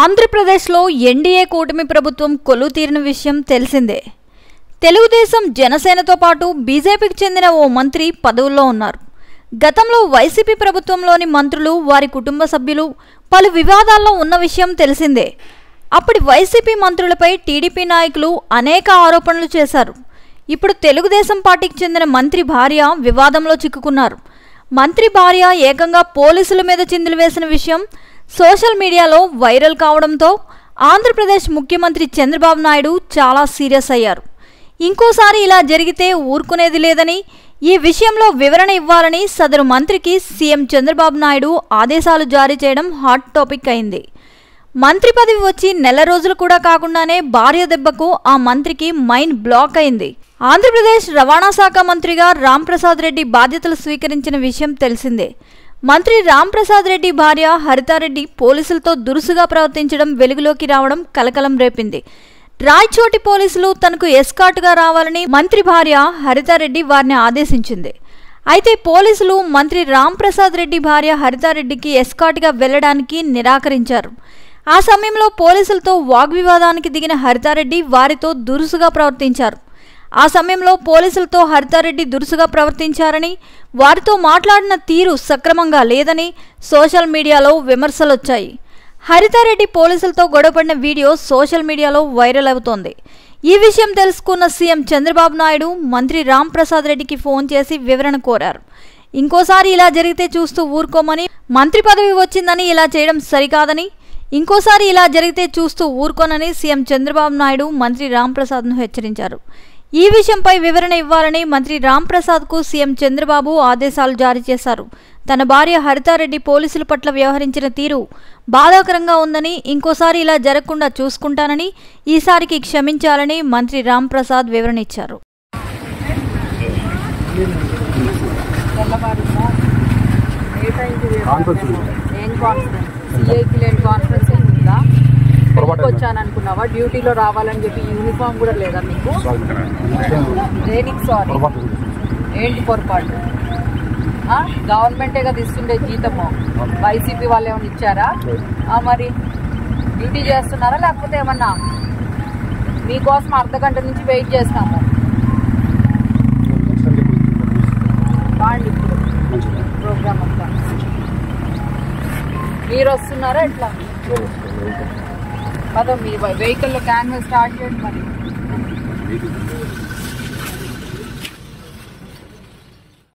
ఆంధ్రప్రదేశ్లో ఎన్డీఏ కూటమి ప్రభుత్వం కొలువు తీరిన విషయం తెలిసిందే. తెలుగుదేశం జనసేనతో పాటు బీజేపీకి చెందిన ఓ మంత్రి పదవుల్లో ఉన్నారు. గతంలో వైసీపీ ప్రభుత్వంలోని మంత్రులు, వారి కుటుంబ సభ్యులు పలు వివాదాల్లో ఉన్న విషయం తెలిసిందే. అప్పటి వైసీపీ మంత్రులపై టీడీపీ నాయకులు అనేక ఆరోపణలు చేశారు. ఇప్పుడు తెలుగుదేశం పార్టీకి చెందిన మంత్రి భార్య వివాదంలో చిక్కుకున్నారు. మంత్రి భార్య ఏకంగా పోలీసుల మీద చిందులు వేసిన విషయం సోషల్ మీడియాలో వైరల్ కావడంతో ఆంధ్రప్రదేశ్ ముఖ్యమంత్రి చంద్రబాబు నాయుడు చాలా సీరియస్ అయ్యారు. ఇంకోసారి ఇలా జరిగితే ఊరుకునేది లేదని, ఈ విషయంలో వివరణ ఇవ్వాలని సదరు మంత్రికి సీఎం చంద్రబాబు నాయుడు ఆదేశాలు జారీ చేయడం హాట్ టాపిక్ అయింది. మంత్రి పదవి వచ్చి నెల రోజులు కూడా కాకుండానే భార్య దెబ్బకు ఆ మంత్రికి మైండ్ బ్లాక్ అయింది. ఆంధ్రప్రదేశ్ రవాణా శాఖ మంత్రిగా రాంప్రసాద్ రెడ్డి బాధ్యతలు స్వీకరించిన విషయం తెలిసిందే. మంత్రి రాంప్రసాద్ రెడ్డి భార్య హరితారెడ్డి పోలీసులతో దురుసుగా ప్రవర్తించడం వెలుగులోకి రావడం కలకలం రేపింది. రాయచోటి పోలీసులు తనకు ఎస్కార్ట్గా రావాలని మంత్రి భార్య హరితారెడ్డి వారిని ఆదేశించింది. అయితే పోలీసులు మంత్రి రాంప్రసాద్ రెడ్డి భార్య హరితారెడ్డికి ఎస్కార్ట్గా వెళ్లడానికి నిరాకరించారు. ఆ సమయంలో పోలీసులతో వాగ్వివాదానికి దిగిన హరితారెడ్డి వారితో దురుసుగా ప్రవర్తించారు. ఆ సమయంలో పోలీసులతో హరితారెడ్డి దురుసుగా ప్రవర్తించారని, వారితో మాట్లాడిన తీరు సక్రమంగా లేదని సోషల్ మీడియాలో విమర్శలొచ్చాయి. హరితారెడ్డి పోలీసులతో గొడవపడిన వీడియో సోషల్ మీడియాలో వైరల్ అవుతోంది. ఈ విషయం తెలుసుకున్న సీఎం చంద్రబాబు నాయుడు మంత్రి రాంప్రసాద్ రెడ్డికి ఫోన్ చేసి వివరణ కోరారు. ఇంకోసారి ఇలా జరిగితే చూస్తూ ఊరుకోమని, మంత్రి పదవి వచ్చిందని ఇలా చేయడం సరికాదని, ఇంకోసారి ఇలా జరిగితే చూస్తూ ఊరుకోనని సీఎం చంద్రబాబు నాయుడు మంత్రి రాంప్రసాద్ను హెచ్చరించారు. ఈ విషయంపై వివరణ ఇవ్వాలని మంత్రి రాంప్రసాద్కు సీఎం చంద్రబాబు ఆదేశాలు జారీ చేశారు. తన భార్య హరితారెడ్డి పోలీసుల పట్ల వ్యవహరించిన తీరు బాధాకరంగా ఉందని, ఇంకోసారి ఇలా జరగకుండా చూసుకుంటానని, ఈసారికి క్షమించాలని మంత్రి రాంప్రసాద్ వివరణ ఇచ్చారు. వచ్చాను అనుకున్నావా? డ్యూటీలో రావాలని చెప్పి యూనిఫామ్ కూడా లేదా మీకు? దేనికి సారీ? ఏంటి పొరపాటు? గవర్నమెంటే కదా ఇస్తుండే జీతము, వైసీపీ వాళ్ళు ఏమైనా ఇచ్చారా? మరి డ్యూటీ చేస్తున్నారా లేకపోతే ఏమన్నా? మీకోసం అర్ధగంట నుంచి వెయిట్ చేస్తాము. బాండి ఇప్పుడు ప్రోగ్రామ్ అంతా. మీరు వస్తున్నారా ఎట్లా? అదో మీ వెహికల్లో క్యాన్వాస్ స్టార్ట్ చేయండి మరి.